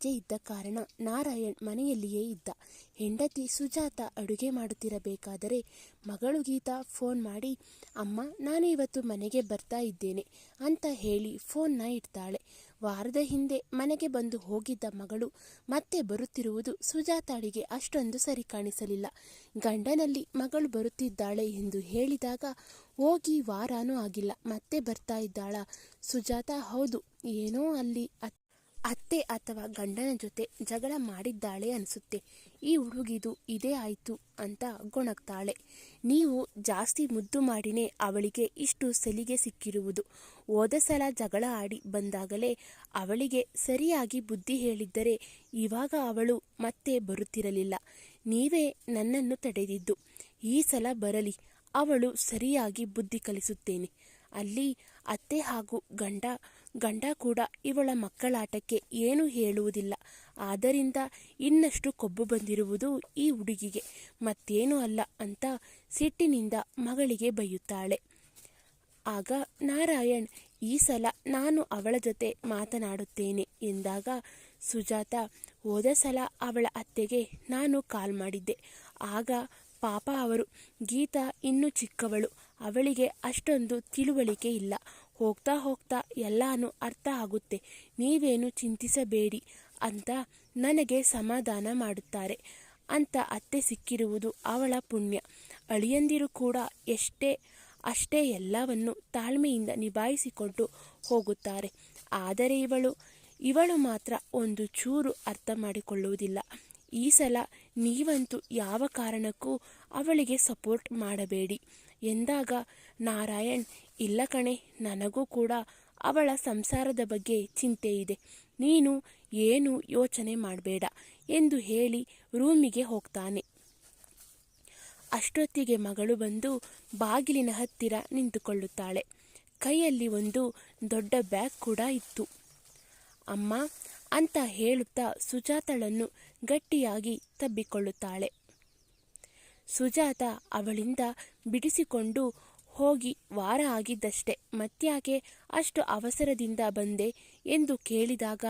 ರಜೆ ಇದ್ದ ಕಾರಣ ನಾರಾಯಣ್ ಮನೆಯಲ್ಲಿಯೇ ಇದ್ದ. ಹೆಂಡತಿ ಸುಜಾತ ಅಡುಗೆ ಮಾಡುತ್ತಿರಬೇಕಾದರೆ ಮಗಳು ಗೀತಾ ಫೋನ್ ಮಾಡಿ, ಅಮ್ಮ ನಾನು ಇವತ್ತು ಮನೆಗೆ ಬರ್ತಾ ಇದ್ದೇನೆ ಅಂತ ಹೇಳಿ ಫೋನ್ನ ಇಡ್ತಾಳೆ. ವಾರದ ಹಿಂದೆ ಮನೆಗೆ ಬಂದು ಹೋಗಿದ್ದ ಮಗಳು ಮತ್ತೆ ಬರುತ್ತಿರುವುದು ಸುಜಾತಾಳಿಗೆ ಅಷ್ಟೊಂದು ಸರಿ ಕಾಣಿಸಲಿಲ್ಲ. ಗಂಡನಲ್ಲಿ ಮಗಳು ಬರುತ್ತಿದ್ದಾಳೆ ಎಂದು ಹೇಳಿದಾಗ, ಹೋಗಿ ವಾರಾನೂ ಆಗಿಲ್ಲ ಮತ್ತೆ ಬರ್ತಾ ಇದ್ದಾಳಾ ಸುಜಾತ? ಹೌದು, ಏನೋ ಅಲ್ಲಿ ಅತ್ತೆ ಅಥವಾ ಗಂಡನ ಜೊತೆ ಜಗಳ ಮಾಡಿದ್ದಾಳೆ ಅನಿಸುತ್ತೆ. ಈ ಹುಡುಗಿದು ಇದೇ ಆಯ್ತು ಅಂತ ಗೊಣಗ್ತಾಳೆ. ನೀವು ಜಾಸ್ತಿ ಮುದ್ದು ಮಾಡಿನೇ ಅವಳಿಗೆ ಇಷ್ಟು ಸಲಿಗೆ ಸಿಕ್ಕಿರುವುದು. ಹೋದ ಸಲ ಜಗಳ ಆಡಿ ಬಂದಾಗಲೇ ಅವಳಿಗೆ ಸರಿಯಾಗಿ ಬುದ್ಧಿ ಹೇಳಿದ್ದರೆ ಇವಾಗ ಅವಳು ಮತ್ತೆ ಬರುತ್ತಿರಲಿಲ್ಲ. ನೀವೇ ನನ್ನನ್ನು ತಡೆದಿದ್ದು. ಈ ಸಲ ಬರಲಿ, ಅವಳು ಸರಿಯಾಗಿ ಬುದ್ಧಿ ಕಲಿಸುತ್ತೇನೆ. ಅಲ್ಲಿ ಅತ್ತೆ ಹಾಗೂ ಗಂಡ ಕೂಡ ಇವಳ ಮಕ್ಕಳಾಟಕ್ಕೆ ಏನೂ ಹೇಳುವುದಿಲ್ಲ. ಆದ್ದರಿಂದ ಇನ್ನಷ್ಟು ಕೊಬ್ಬು ಬಂದಿರುವುದು ಈ ಹುಡುಗಿಗೆ, ಮತ್ತೇನೂ ಅಲ್ಲ ಅಂತ ಸಿಟ್ಟಿನಿಂದ ಮಗಳಿಗೆ ಬೈಯುತ್ತಾಳೆ. ಆಗ ನಾರಾಯಣ್, ಈ ಸಲ ನಾನು ಅವಳ ಜೊತೆ ಮಾತನಾಡುತ್ತೇನೆ ಎಂದಾಗ ಸುಜಾತ, ಹೋದ ಸಲ ಅವಳ ಅತ್ತೆಗೆ ನಾನು ಕಾಲ್ ಮಾಡಿದ್ದೆ. ಆಗ ಪಾಪ ಅವರು, ಗೀತಾ ಇನ್ನೂ ಚಿಕ್ಕವಳು, ಅವಳಿಗೆ ಅಷ್ಟೊಂದು ತಿಳುವಳಿಕೆ ಇಲ್ಲ. ಹೋಗ್ತಾ ಹೋಗ್ತಾ ಎಲ್ಲಾನು ಅರ್ಥ ಆಗುತ್ತೆ, ನೀವೇನು ಚಿಂತಿಸಬೇಡಿ ಅಂತ ನನಗೆ ಸಮಾಧಾನ ಮಾಡುತ್ತಾರೆ ಅಂತ ಅತ್ತೆ ಸಿಕ್ಕಿರುವುದು ಅವಳ ಪುಣ್ಯ. ಅಳಿಯಂದಿರು ಕೂಡ ಅಷ್ಟೇ ಎಲ್ಲವನ್ನು ತಾಳ್ಮೆಯಿಂದ ನಿಭಾಯಿಸಿಕೊಂಡು ಹೋಗುತ್ತಾರೆ. ಆದರೆ ಇವಳು ಮಾತ್ರ ಒಂದು ಚೂರು ಅರ್ಥ ಮಾಡಿಕೊಳ್ಳುವುದಿಲ್ಲ. ಈ ಸಲ ನೀವಂತೂ ಯಾವ ಕಾರಣಕ್ಕೂ ಅವಳಿಗೆ ಸಪೋರ್ಟ್ ಮಾಡಬೇಡಿ ಎಂದಾಗ ನಾರಾಯಣ್, ಇಲ್ಲ ಕಣೆ, ನನಗೂ ಕೂಡ ಅವಳ ಸಂಸಾರದ ಬಗ್ಗೆ ಚಿಂತೆ ಇದೆ, ನೀನು ಏನು ಯೋಚನೆ ಮಾಡಬೇಡ ಎಂದು ಹೇಳಿ ರೂಮಿಗೆ ಹೋಗ್ತಾನೆ. ಅಷ್ಟೊತ್ತಿಗೆ ಮಗಳು ಬಂದು ಬಾಗಿಲಿನ ಹತ್ತಿರ ನಿಂತುಕೊಳ್ಳುತ್ತಾಳೆ. ಕೈಯಲ್ಲಿ ಒಂದು ದೊಡ್ಡ ಬ್ಯಾಗ್ ಕೂಡ ಇತ್ತು. ಅಮ್ಮ ಅಂತ ಹೇಳುತ್ತಾ ಸುಜಾತಳನ್ನು ಗಟ್ಟಿಯಾಗಿ ತಬ್ಬಿಕೊಳ್ಳುತ್ತಾಳೆ. ಸುಜಾತ ಅವಳಿಂದ ಬಿಡಿಸಿಕೊಂಡು ಹೋಗಿ, ವಾರ ಆಗಿದ್ದಷ್ಟೇ, ಮತ್ತ್ಯಾಕೆ ಅಷ್ಟು ಅವಸರದಿಂದ ಬಂದೆ ಎಂದು ಕೇಳಿದಾಗ,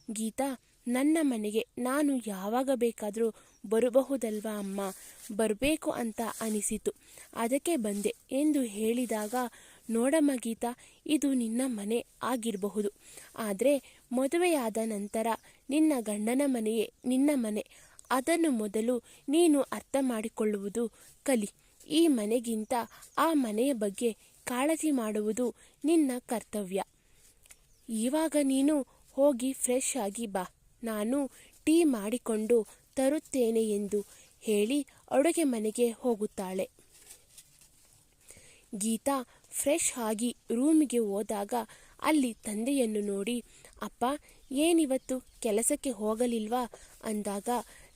ಗೀತಾ, ನನ್ನ ಮನೆಗೆ ನಾನು ಯಾವಾಗ ಬೇಕಾದರೂ ಬರಬಹುದಲ್ವಾ ಅಮ್ಮ? ಬರಬೇಕು ಅಂತ ಅನಿಸಿತು, ಅದಕ್ಕೆ ಬಂದೆ ಎಂದು ಹೇಳಿದಾಗ, ನೋಡಮ್ಮ ಗೀತಾ, ಇದು ನಿನ್ನ ಮನೆ ಆಗಿರಬಹುದು, ಆದರೆ ಮದುವೆಯಾದ ನಂತರ ನಿನ್ನ ಗಂಡನ ಮನೆಯೇ ನಿನ್ನ ಮನೆ. ಅದನ್ನು ಮೊದಲು ನೀನು ಅರ್ಥ ಮಾಡಿಕೊಳ್ಳುವುದು ಕಲಿ. ಈ ಮನೆಗಿಂತ ಆ ಮನೆಯ ಬಗ್ಗೆ ಕಾಳಜಿ ಮಾಡುವುದು ನಿನ್ನ ಕರ್ತವ್ಯ. ಇವಾಗ ನೀನು ಹೋಗಿ ಫ್ರೆಶ್ ಆಗಿ ಬಾ, ನಾನು ಟೀ ಮಾಡಿಕೊಂಡು ತರುತ್ತೇನೆ ಎಂದು ಹೇಳಿ ಅಡುಗೆ ಮನೆಗೆ ಹೋಗುತ್ತಾಳೆ. ಗೀತಾ ಫ್ರೆಶ್ ಆಗಿ ರೂಮಿಗೆ ಹೋದಾಗ ಅಲ್ಲಿ ತಂದೆಯನ್ನು ನೋಡಿ, ಅಪ್ಪ ಏನಿವತ್ತು ಕೆಲಸಕ್ಕೆ ಹೋಗಲಿಲ್ವಾ ಅಂದಾಗ,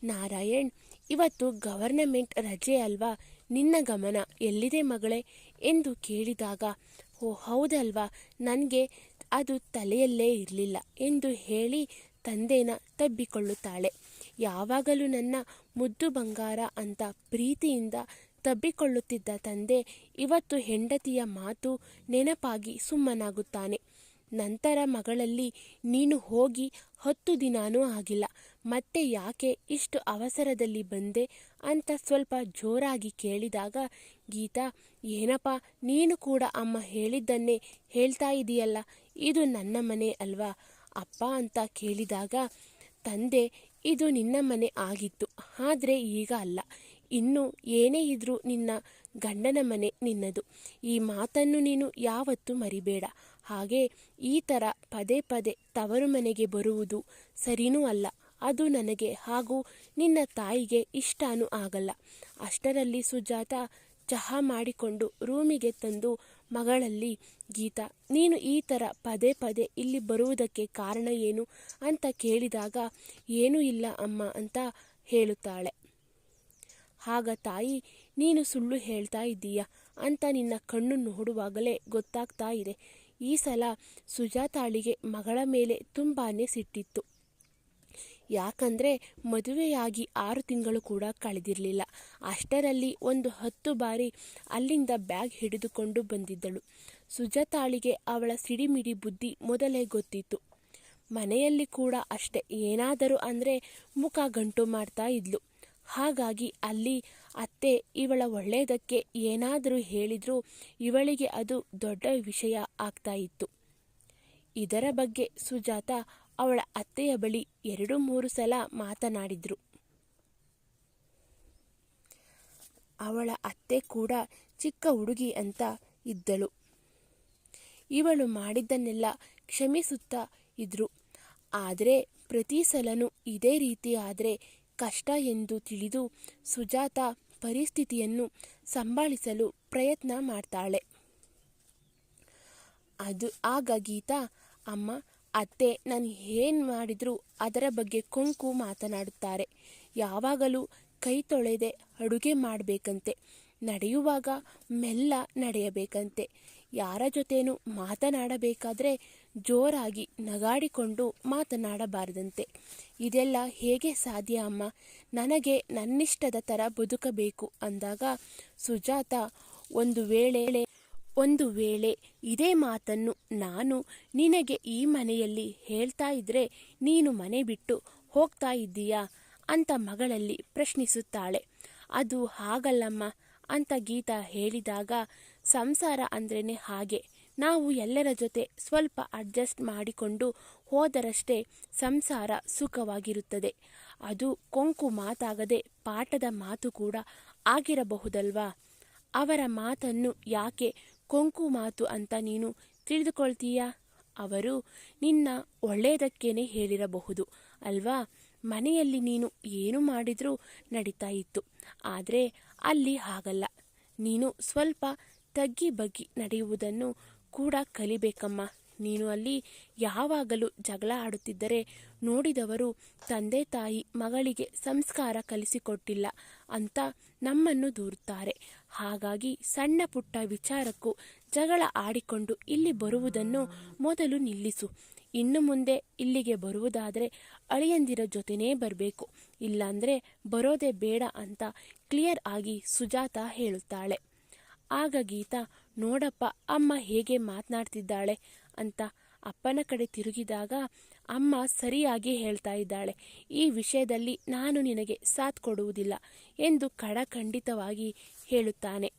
ನಾರಾಯಣ್, ಇವತ್ತು ಗವರ್ನಮೆಂಟ್ ರಜೆ ಅಲ್ವಾ, ನಿನ್ನ ಗಮನ ಎಲ್ಲಿದೆ ಮಗಳೇ ಎಂದು ಕೇಳಿದಾಗ, ಓ ಹೌದಲ್ವಾ, ನನಗೆ ಅದು ತಲೆಯಲ್ಲೇ ಇರಲಿಲ್ಲ ಎಂದು ಹೇಳಿ ತಂದೆನ ತಬ್ಬಿಕೊಳ್ಳುತ್ತಾಳೆ. ಯಾವಾಗಲೂ ನನ್ನ ಮುದ್ದು ಬಂಗಾರ ಅಂತ ಪ್ರೀತಿಯಿಂದ ತಬ್ಬಿಕೊಳ್ಳುತ್ತಿದ್ದ ತಂದೆ ಇವತ್ತು ಹೆಂಡತಿಯ ಮಾತು ನೆನಪಾಗಿ ಸುಮ್ಮನಾಗುತ್ತಾನೆ. ನಂತರ ಮಗಳಲ್ಲಿ, ನೀನು ಹೋಗಿ 10 ದಿನಾನೂ ಆಗಿಲ್ಲ, ಮತ್ತೆ ಯಾಕೆ ಇಷ್ಟು ಅವಸರದಲ್ಲಿ ಬಂದೆ ಅಂತ ಸ್ವಲ್ಪ ಜೋರಾಗಿ ಕೇಳಿದಾಗ, ಗೀತಾ, ಏನಪ್ಪ ನೀನು ಕೂಡ ಅಮ್ಮ ಹೇಳಿದ್ದನ್ನೇ ಹೇಳ್ತಾ ಇದೆಯಲ್ಲ, ಇದು ನನ್ನ ಮನೆ ಅಲ್ವಾ ಅಪ್ಪ ಅಂತ ಕೇಳಿದಾಗ, ತಂದೆ, ಇದು ನಿನ್ನ ಮನೆ ಆಗಿತ್ತು, ಆದರೆ ಈಗ ಅಲ್ಲ, ಇನ್ನು ಏನೇ ಇದ್ರೂ ನಿನ್ನ ಗಂಡನ ಮನೆ ನಿನ್ನದು. ಈ ಮಾತನ್ನು ನೀನು ಯಾವತ್ತೂ ಮರಿಬೇಡ. ಹಾಗೆ ಈ ಥರ ಪದೇ ಪದೇ ತವರು ಮನೆಗೆ ಬರುವುದು ಸರಿನೂ ಅಲ್ಲ. ಅದು ನನಗೆ ಹಾಗೂ ನಿನ್ನ ತಾಯಿಗೆ ಇಷ್ಟನೂ ಆಗಲ್ಲ. ಅಷ್ಟರಲ್ಲಿ ಸುಜಾತ ಚಹಾ ಮಾಡಿಕೊಂಡು ರೂಮಿಗೆ ತಂದು ಮಗಳಲ್ಲಿ, ಗೀತಾ, ನೀನು ಈ ಥರ ಪದೇ ಪದೇ ಇಲ್ಲಿ ಬರುವುದಕ್ಕೆ ಕಾರಣ ಏನು ಅಂತ ಕೇಳಿದಾಗ, ಏನೂ ಇಲ್ಲ ಅಮ್ಮ ಅಂತ ಹೇಳುತ್ತಾಳೆ. ಆಗ ತಾಯಿ, ನೀನು ಸುಳ್ಳು ಹೇಳ್ತಾ ಇದ್ದೀಯಾ ಅಂತ ನಿನ್ನ ಕಣ್ಣು ನೋಡುವಾಗಲೇ ಗೊತ್ತಾಗ್ತಾ ಇದೆ. ಈ ಸಲ ಸುಜಾತಾಳಿಗೆ ಮಗಳ ಮೇಲೆ ತುಂಬಾ ಸಿಟ್ಟಿತ್ತು. ಯಾಕಂದರೆ ಮದುವೆಯಾಗಿ 6 ತಿಂಗಳು ಕೂಡ ಕಳೆದಿರಲಿಲ್ಲ. ಅಷ್ಟರಲ್ಲಿ ಒಂದು 10 ಬಾರಿ ಅಲ್ಲಿಂದ ಬ್ಯಾಗ್ ಹಿಡಿದುಕೊಂಡು ಬಂದಿದ್ದಳು. ಸುಜಾತಾಳಿಗೆ ಅವಳ ಸಿಡಿಮಿಡಿ ಬುದ್ಧಿ ಮೊದಲೇ ಗೊತ್ತಿತ್ತು. ಮನೆಯಲ್ಲಿ ಕೂಡ ಅಷ್ಟೆ, ಏನಾದರೂ ಅಂದರೆ ಮುಖ ಗಂಟು ಮಾಡ್ತಾ ಇದ್ಲು. ಹಾಗಾಗಿ ಅಲ್ಲಿ ಅತ್ತೆ ಇವಳ ಒಳ್ಳೆಯದಕ್ಕೆ ಏನಾದರೂ ಹೇಳಿದರೂ ಇವಳಿಗೆ ಅದು ದೊಡ್ಡ ವಿಷಯ ಆಗ್ತಾ ಇತ್ತು. ಇದರ ಬಗ್ಗೆ ಸುಜಾತ ಅವಳ ಅತ್ತೆಯ ಬಳಿ 2-3 ಸಲ ಮಾತನಾಡಿದ್ರು. ಅವಳ ಅತ್ತೆ ಕೂಡ ಚಿಕ್ಕ ಹುಡುಗಿ ಅಂತ ಇದ್ದಳು. ಇವಳು ಮಾಡಿದ್ದನ್ನೆಲ್ಲ ಕ್ಷಮಿಸುತ್ತಾ ಇದ್ರು. ಆದರೆ ಪ್ರತಿ ಸಲನೂ ಇದೇ ರೀತಿ ಆದರೆ ಕಷ್ಟ ಎಂದು ತಿಳಿದು ಸುಜಾತ ಪರಿಸ್ಥಿತಿಯನ್ನು ಸಂಭಾಳಿಸಲು ಪ್ರಯತ್ನ ಮಾಡ್ತಾಳೆ. ಆಗ ಗೀತಾ, ಅಮ್ಮ, ಅತ್ತೆ ನಾನು ಏನು ಮಾಡಿದರೂ ಅದರ ಬಗ್ಗೆ ಕೊಂಕು ಮಾತನಾಡುತ್ತಾರೆ. ಯಾವಾಗಲೂ ಕೈ ತೊಳೆದೆ ಅಡುಗೆ ಮಾಡಬೇಕಂತೆ, ನಡೆಯುವಾಗ ಮೆಲ್ಲ ನಡೆಯಬೇಕಂತೆ, ಯಾರ ಜೊತೆನೂ ಮಾತನಾಡಬೇಕಾದ್ರೆ ಜೋರಾಗಿ ನಗಾಡಿಕೊಂಡು ಮಾತನಾಡಬಾರದಂತೆ. ಇದೆಲ್ಲ ಹೇಗೆ ಸಾಧ್ಯ ಅಮ್ಮ? ನನಗೆ ನನ್ನಿಷ್ಟದ ಥರ ಬದುಕಬೇಕು ಅಂದಾಗ ಸುಜಾತ ಒಂದು ವೇಳೆ ಇದೇ ಮಾತನ್ನು ನಾನು ನಿನಗೆ ಈ ಮನೆಯಲ್ಲಿ ಹೇಳ್ತಾ ಇದ್ರೆ ನೀನು ಮನೆ ಬಿಟ್ಟು ಹೋಗ್ತಾ ಇದ್ದೀಯಾ ಅಂತ ಮಗಳಲ್ಲಿ ಪ್ರಶ್ನಿಸುತ್ತಾಳೆ. ಅದು ಹಾಗಲ್ಲಮ್ಮ ಅಂತ ಗೀತಾ ಹೇಳಿದಾಗ, ಸಂಸಾರ ಅಂದ್ರೇ ಹಾಗೆ, ನಾವು ಎಲ್ಲರ ಜೊತೆ ಸ್ವಲ್ಪ ಅಡ್ಜಸ್ಟ್ ಮಾಡಿಕೊಂಡು ಹೋದರಷ್ಟೇ ಸಂಸಾರ ಸುಖವಾಗಿರುತ್ತದೆ. ಅದು ಕೊಂಕು ಮಾತಾಗದೆ ಪಾಠದ ಮಾತು ಕೂಡ ಆಗಿರಬಹುದಲ್ವಾ? ಅವರ ಮಾತನ್ನು ಯಾಕೆ ಕೊಂಕು ಮಾತು ಅಂತ ನೀನು ತಿಳಿದುಕೊಳ್ತೀಯಾ? ಅವರು ನಿನ್ನ ಒಳ್ಳೆಯದಕ್ಕೇನೆ ಹೇಳಿರಬಹುದು ಅಲ್ವಾ? ಮನೆಯಲ್ಲಿ ನೀನು ಏನು ಮಾಡಿದ್ರೂ ನಡೀತಾ ಇತ್ತು. ಆದರೆ ಅಲ್ಲಿ ಹಾಗಲ್ಲ. ನೀನು ಸ್ವಲ್ಪ ತಗ್ಗಿ ಬಗ್ಗಿ ನಡೆಯುವುದನ್ನು ಕೂಡ ಕಲಿಬೇಕಮ್ಮ. ನೀನು ಅಲ್ಲಿ ಯಾವಾಗಲೂ ಜಗಳ ಆಡುತ್ತಿದ್ದರೆ ನೋಡಿದವರು ತಂದೆ ತಾಯಿ ಮಗಳಿಗೆ ಸಂಸ್ಕಾರ ಕಲಿಸಿಕೊಟ್ಟಿಲ್ಲ ಅಂತ ನಮ್ಮನ್ನು ದೂರುತ್ತಾರೆ. ಹಾಗಾಗಿ ಸಣ್ಣ ಪುಟ್ಟ ವಿಚಾರಕ್ಕೂ ಜಗಳ ಆಡಿಕೊಂಡು ಇಲ್ಲಿ ಬರುವುದನ್ನು ಮೊದಲು ನಿಲ್ಲಿಸು. ಇನ್ನು ಮುಂದೆ ಇಲ್ಲಿಗೆ ಬರುವುದಾದರೆ ಅಳಿಯಂದಿರ ಜೊತೆನೇ ಬರಬೇಕು, ಇಲ್ಲಾಂದರೆ ಬರೋದೇ ಬೇಡ ಅಂತ ಕ್ಲಿಯರ್ ಆಗಿ ಸುಜಾತ ಹೇಳುತ್ತಾಳೆ. ಆಗ ಗೀತಾ, ನೋಡಪ್ಪ ಅಮ್ಮ ಹೇಗೆ ಮಾತನಾಡ್ತಿದ್ದಾಳೆ ಅಂತ ಅಪ್ಪನ ಕಡೆ ತಿರುಗಿದಾಗ, ಅಮ್ಮ ಸರಿಯಾಗಿ ಹೇಳ್ತಾ ಇದ್ದಾಳೆ, ಈ ವಿಷಯದಲ್ಲಿ ನಾನು ನಿನಗೆ ಸಾಥ್ ಕೊಡುವುದಿಲ್ಲ ಎಂದು ಖಡಖಂಡಿತವಾಗಿ ಹೇಳುತ್ತಾನೆ.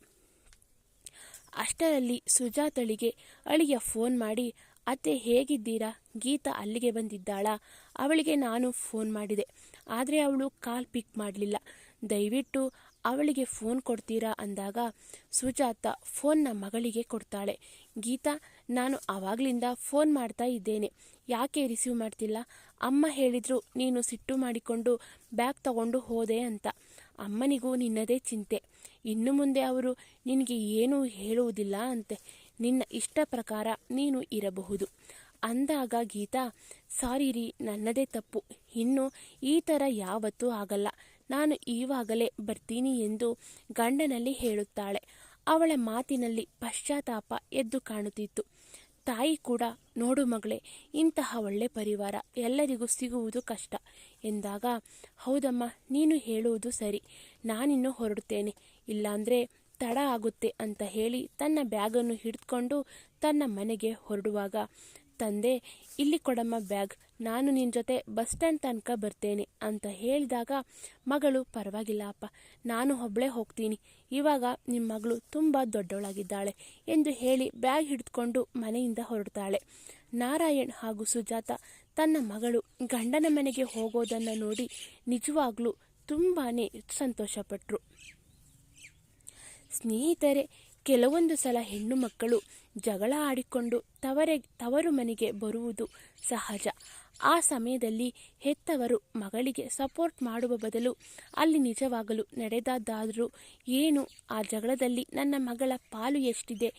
ಅಷ್ಟರಲ್ಲಿ ಸುಜಾತಳಿಗೆ ಅಳಿಯ ಫೋನ್ ಮಾಡಿ, ಅತ್ತೆ ಹೇಗಿದ್ದೀರಾ? ಗೀತಾ ಅಲ್ಲಿಗೆ ಬಂದಿದ್ದಾಳಾ? ಅವಳಿಗೆ ನಾನು ಫೋನ್ ಮಾಡಿದೆ, ಆದರೆ ಅವಳು ಕಾಲ್ ಪಿಕ್ ಮಾಡಲಿಲ್ಲ. ದಯವಿಟ್ಟು ಅವಳಿಗೆ ಫೋನ್ ಕೊಡ್ತೀರಾ ಅಂದಾಗ ಸುಜಾತ ಫೋನ್ನ ಮಗಳಿಗೆ ಕೊಡ್ತಾಳೆ. ಗೀತಾ, ನಾನು ಆವಾಗಲಿಂದ ಫೋನ್ ಮಾಡ್ತಾ ಇದ್ದೇನೆ, ಯಾಕೆ ರಿಸೀವ್ ಮಾಡ್ತಿಲ್ಲ? ಅಮ್ಮ ಹೇಳಿದ್ರು ನೀನು ಸಿಟ್ಟು ಮಾಡಿಕೊಂಡು ಬ್ಯಾಗ್ ತಗೊಂಡು ಹೋದೆ ಅಂತ. ಅಮ್ಮನಿಗೂ ನಿನ್ನದೇ ಚಿಂತೆ. ಇನ್ನು ಮುಂದೆ ಅವರು ನಿನಗೆ ಏನೂ ಹೇಳುವುದಿಲ್ಲ ಅಂತೆ. ನಿನ್ನ ಇಷ್ಟ ಪ್ರಕಾರ ನೀನು ಇರಬಹುದು ಅಂದಾಗ ಗೀತಾ, ಸಾರಿ ರೀ, ನನ್ನದೇ ತಪ್ಪು, ಇನ್ನು ಈ ಥರ ಯಾವತ್ತೂ ಆಗಲ್ಲ, ನಾನು ಈವಾಗಲೇ ಬರ್ತೀನಿ ಎಂದು ಗಂಡನಲ್ಲಿ ಹೇಳುತ್ತಾಳೆ. ಅವಳ ಮಾತಿನಲ್ಲಿ ಪಶ್ಚಾತ್ತಾಪ ಎದ್ದು ಕಾಣುತ್ತಿತ್ತು. ತಾಯಿ ಕೂಡ, ನೋಡು ಮಗಳೇ, ಇಂತಹ ಒಳ್ಳೆ ಪರಿವಾರ ಎಲ್ಲರಿಗೂ ಸಿಗುವುದು ಕಷ್ಟ ಎಂದಾಗ, ಹೌದಮ್ಮ, ನೀನು ಹೇಳುವುದು ಸರಿ, ನಾನಿನ್ನು ಹೊರಡುತ್ತೇನೆ, ಇಲ್ಲಾಂದರೆ ತಡ ಆಗುತ್ತೆ ಅಂತ ಹೇಳಿ ತನ್ನ ಬ್ಯಾಗನ್ನು ಹಿಡಿದುಕೊಂಡು ತನ್ನ ಮನೆಗೆ ಹೊರಡುವಾಗ, ತಂದೆ, ಇಲ್ಲಿ ಕೊಡಮ್ಮ ಬ್ಯಾಗ್, ನಾನು ನಿನ್ನ ಜೊತೆ ಬಸ್ ಸ್ಟ್ಯಾಂಡ್ ತನಕ ಬರ್ತೇನೆ ಅಂತ ಹೇಳಿದಾಗ ಮಗಳು, ಪರವಾಗಿಲ್ಲ ಅಪ್ಪ, ನಾನು ಒಬ್ಬಳೇ ಹೋಗ್ತೀನಿ, ಇವಾಗ ನಿಮ್ಮ ಮಗಳು ತುಂಬ ದೊಡ್ಡವಳಾಗಿದ್ದಾಳೆ ಎಂದು ಹೇಳಿ ಬ್ಯಾಗ್ ಹಿಡಿದುಕೊಂಡು ಮನೆಯಿಂದ ಹೊರಡ್ತಾಳೆ. ನಾರಾಯಣ್ ಹಾಗೂ ಸುಜಾತ ತನ್ನ ಮಗಳು ಗಂಡನ ಮನೆಗೆ ಹೋಗೋದನ್ನು ನೋಡಿ ನಿಜವಾಗ್ಲೂ ತುಂಬಾ ಸಂತೋಷಪಟ್ಟರು. ಸ್ನೇಹಿತರೆ, ಕೆಲವೊಂದು ಸಲ ಹೆಣ್ಣು ಮಕ್ಕಳು ಜಗಳ ಆಡಿಕೊಂಡು ತವರು ಮನೆಗೆ ಬರುವುದು ಸಹಜ. ಆ ಸಮಯದಲ್ಲಿ ಹೆತ್ತವರು ಮಗಳಿಗೆ ಸಪೋರ್ಟ್ ಮಾಡುವ ಬದಲು ಅಲ್ಲಿ ನಿಜವಾಗಲು ನಡೆದದ್ದಾದರೂ ಏನು, ಆ ಜಗಳದಲ್ಲಿ ನನ್ನ ಮಗಳ ಪಾಲು ಎಷ್ಟಿದೆ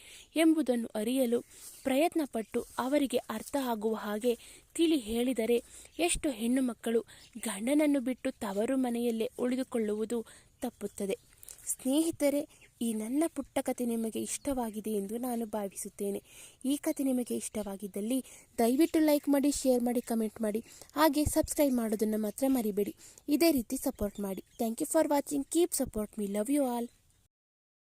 ಎಂಬುದನ್ನು ಅರಿಯಲು ಪ್ರಯತ್ನಪಟ್ಟು ಅವರಿಗೆ ಅರ್ಥ ಆಗುವ ಹಾಗೆ ತಿಳಿ ಹೇಳಿದರೆ ಎಷ್ಟು ಹೆಣ್ಣು ಮಕ್ಕಳು ಗಂಡನನ್ನು ಬಿಟ್ಟು ತವರು ಮನೆಯಲ್ಲೇ ಉಳಿದುಕೊಳ್ಳುವುದು ತಪ್ಪುತ್ತದೆ. ಸ್ನೇಹಿತರೆ, ಈ ನನ್ನ ಪುಟ್ಟ ಕತೆ ನಿಮಗೆ ಇಷ್ಟವಾಗಿದೆ ಎಂದು ನಾನು ಭಾವಿಸುತ್ತೇನೆ. ಈ ಕತೆ ನಿಮಗೆ ಇಷ್ಟವಾಗಿದ್ದಲ್ಲಿ ದಯವಿಟ್ಟು ಲೈಕ್ ಮಾಡಿ, ಶೇರ್ ಮಾಡಿ, ಕಮೆಂಟ್ ಮಾಡಿ, ಹಾಗೆ ಸಬ್ಸ್ಕ್ರೈಬ್ ಮಾಡೋದನ್ನು ಮಾತ್ರ ಮರಿಬೇಡಿ. ಇದೇ ರೀತಿ ಸಪೋರ್ಟ್ ಮಾಡಿ. Thank you for watching. Keep support me. Love you all.